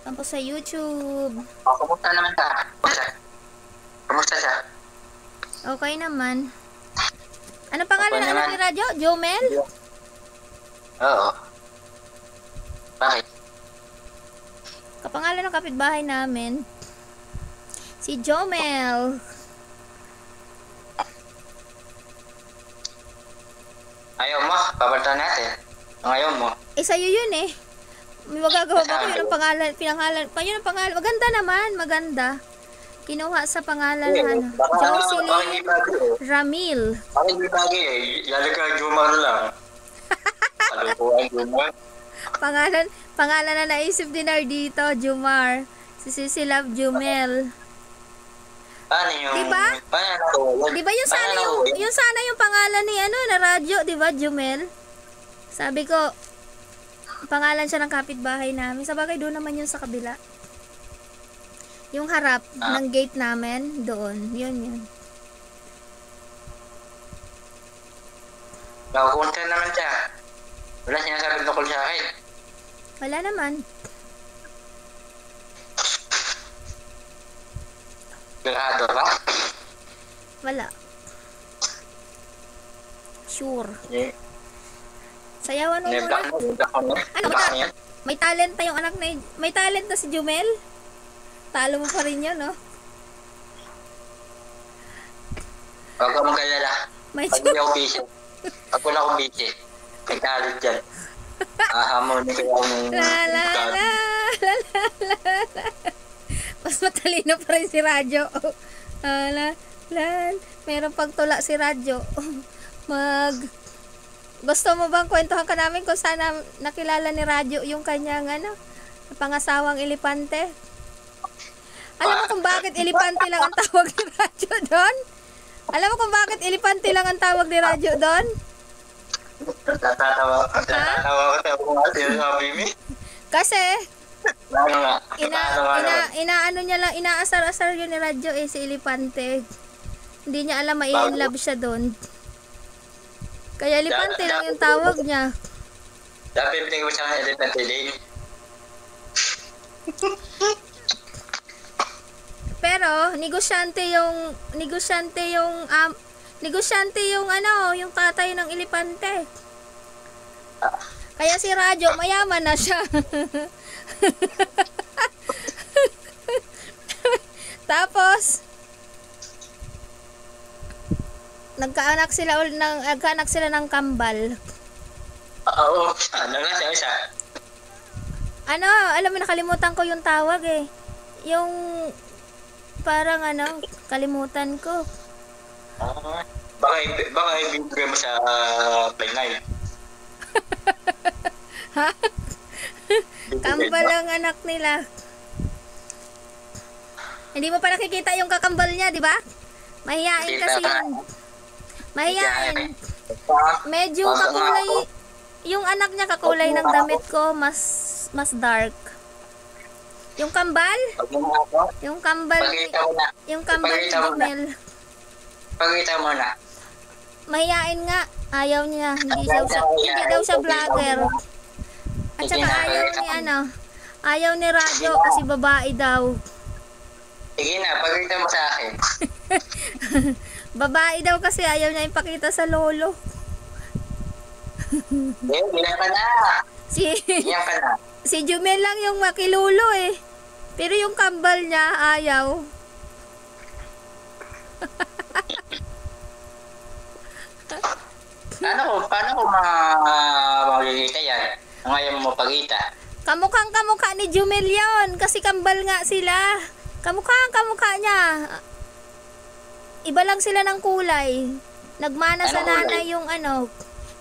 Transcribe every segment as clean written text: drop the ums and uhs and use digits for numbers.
Tapos sa YouTube. Kumusta naman ka? Kumusta siya? Okay naman. Ano pangalan Okay ng anak naman. ni Radyo? Jomel? Oo. Bakit? Kapangalan ng kapitbahay namin. Si Jomel. Ayaw mo? Papalitan natin. Ang ayaw mo? Sa'yo yun eh. May magagawa ba ko yun ang pangalan? Yun ang pangalan. Maganda naman, maganda. Kinuha sa pangalan na ano. Jocelyn Ramil. Bakit hindi bagay eh? Yali ka Jumar lang. Kalukuhan Jumar. Pangalan na naisip din dito, Jumar. Si Love Jumel. Paano yung... Diba? Paano? Diba yun sana yung pangalan ni ano na radyo, diba, Jumel? Sabi ko, pangalan siya ng kapitbahay namin. Sa bagay, doon naman yun sa kabila. Yung harap ng gate namin, doon. Yun. Nakukunta naman siya. Wala sinasabi tungkol sa akin. Wala naman. Sigurado ba? Wala. Sure. Yeah. Sayawan mo muna. Ano ba? May talent na yung anak na may talent na si Jumel. Talo mo pa rin yun, no? Huwag ka magkalala. Pag hindi ako busy. Pag wala akong busy. May talent dyan. Hahamonin ko yung... La. Mas matalino pa rin si Radyo. Meron pagtula si Radyo. Gusto mo bang kwentuhan ka namin kung sana nakilala ni Radyo yung kanyang pangasawang elepante? Alam mo kung bakit elepante lang ang tawag ni Radyo doon? Alam mo kung bakit elepante lang ang tawag ni Radyo doon? Natatawa ko tayo kung ano sinasabi mo. Kasi Ano nga? inaano niya lang, inaasar-asar yun ni Radyo si elepante. Hindi niya alam mai-inlove siya doon. Kaya elepante lang yung tawag niya. Dapat pinag mo siya ng elepante din. Pero negosyante yung yung tatay ng elepante. Kaya si Radyo mayaman na siya. Tapos nagkaanak sila ng kambal. Oo, ano nga siya? Alam mo, nakalimutan ko yung tawag eh. Yung parang kalimutan ko. Baka ibibigay mo sa Play 9. Ha? Kambal ang anak nila. Hindi mo pa nakikita yung kakambal niya, di ba? Mahihain kasi yun. Mahihain. Medyo kakulay. Yung anak niya kakulay ng damit ko, mas dark. Yung kambal? Yung kambal ni Jumel. Pagkita mo na. Mahihain nga. Ayaw niya. Hindi daw siya vlogger. At saka ayaw ni Radyo kasi babae daw. Sige na, pagkita mo sa akin. Babae daw kasi ayaw niya ipakita sa lolo. Bilang ka na. Bilang ka na. Si Jumel lang yung makilulo eh. Pero yung kambal niya, ayaw. Paano ko makikita yan? Ngayon mo pagkita. Kamukhang-kamukha ni Jumel yun. Kasi kambal nga sila. Kamukhang-kamukha niya. Iba lang sila ng kulay. Nagmana sa nanay yung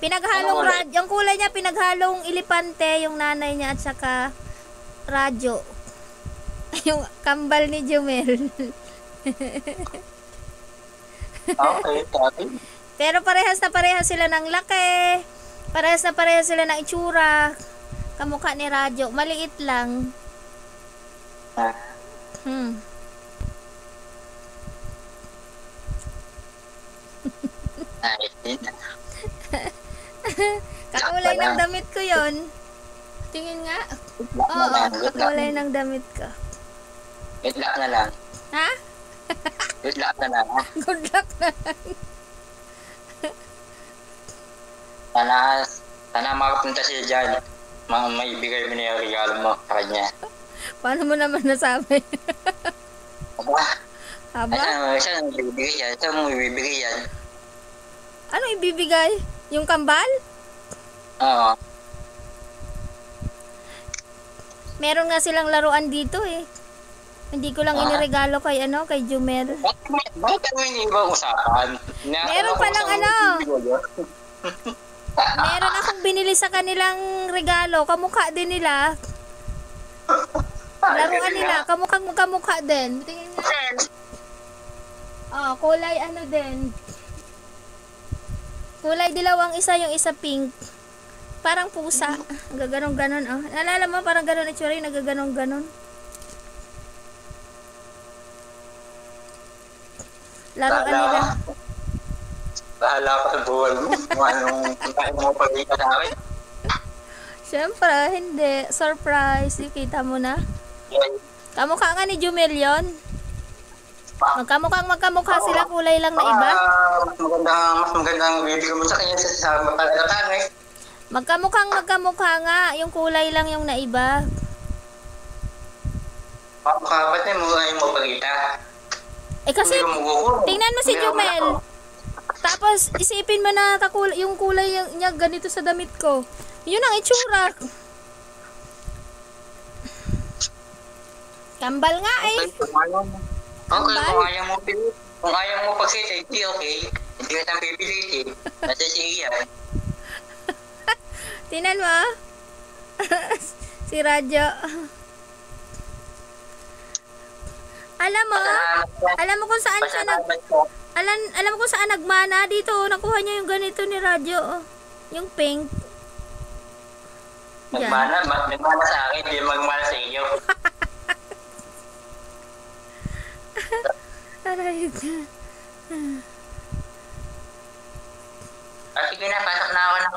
pinaghalong radyo. Yung kulay niya, pinaghalong elepante, yung nanay niya at saka radyo. Yung kambal ni Jumel. Okay. Pero parehas sila ng laki. Parehas sila ng itsura. Kamukha ni Radyo. Maliit lang. Kakulay ng damit ko yon. Tingin nga. Good luck na Oo, lang. Good luck. kakulay ng damit ko. Good luck na lang. Ha? Good luck na lang. Ha? Good luck na. Sana makapunta siya dyan. May ibigay mo na yung regalo mo sa kanya. Paano mo naman nasabi? Aba, Haba? saan mo ibibigay yan? Saan mo ibibigay yan? Ano ibibigay? Yung kambal? Oo. Meron nga silang laruan dito eh. Hindi ko lang iniregalo kay kay Jumel. Bakit kami yung ibang usapan? Meron palang meron akong binili sa kanilang regalo. Kamukha din nila. Laruan nila. Kamukha din. Tingin nga. Kulay din. Kulay dilaw ang isa, yung isa pink. Parang pusa. Nagaganon-ganon. Naalala mo, parang ganon itsura yung nagaganon-ganon. Laruan nila. Bahala ka sa buwan mo. Kung anong puntahin mo pag-ika sa akin. Siyempre, hindi. Surprise. Kita mo na. Kamukha nga ni Jumel yun. Magkamukha sila, kulay lang na iba. Mas magandang bibigyan mo sa kanya sa mapalatan eh. Magkamukha nga, yung kulay lang yung naiba. Ba't mo ay mo pagkita? Kasi, tingnan mo si Jumel. Tapos, isipin mo na yung kulay niya ganito sa damit ko. Yun ang itsura. Kambal nga eh. Okay, kung ayaw mo pagkita, hindi okay. Hindi ka siyang pipilitin. Nasa siya. Tingnan mo. Si Radyo. Alam mo kung saan siya alam mo kung saan nagmana dito. Nakuha niya yung ganito ni Radyo. Yung pink. Nagmana sa akin, hindi magmana sa iyo. Aray ka. Sige na, pasok na ako na.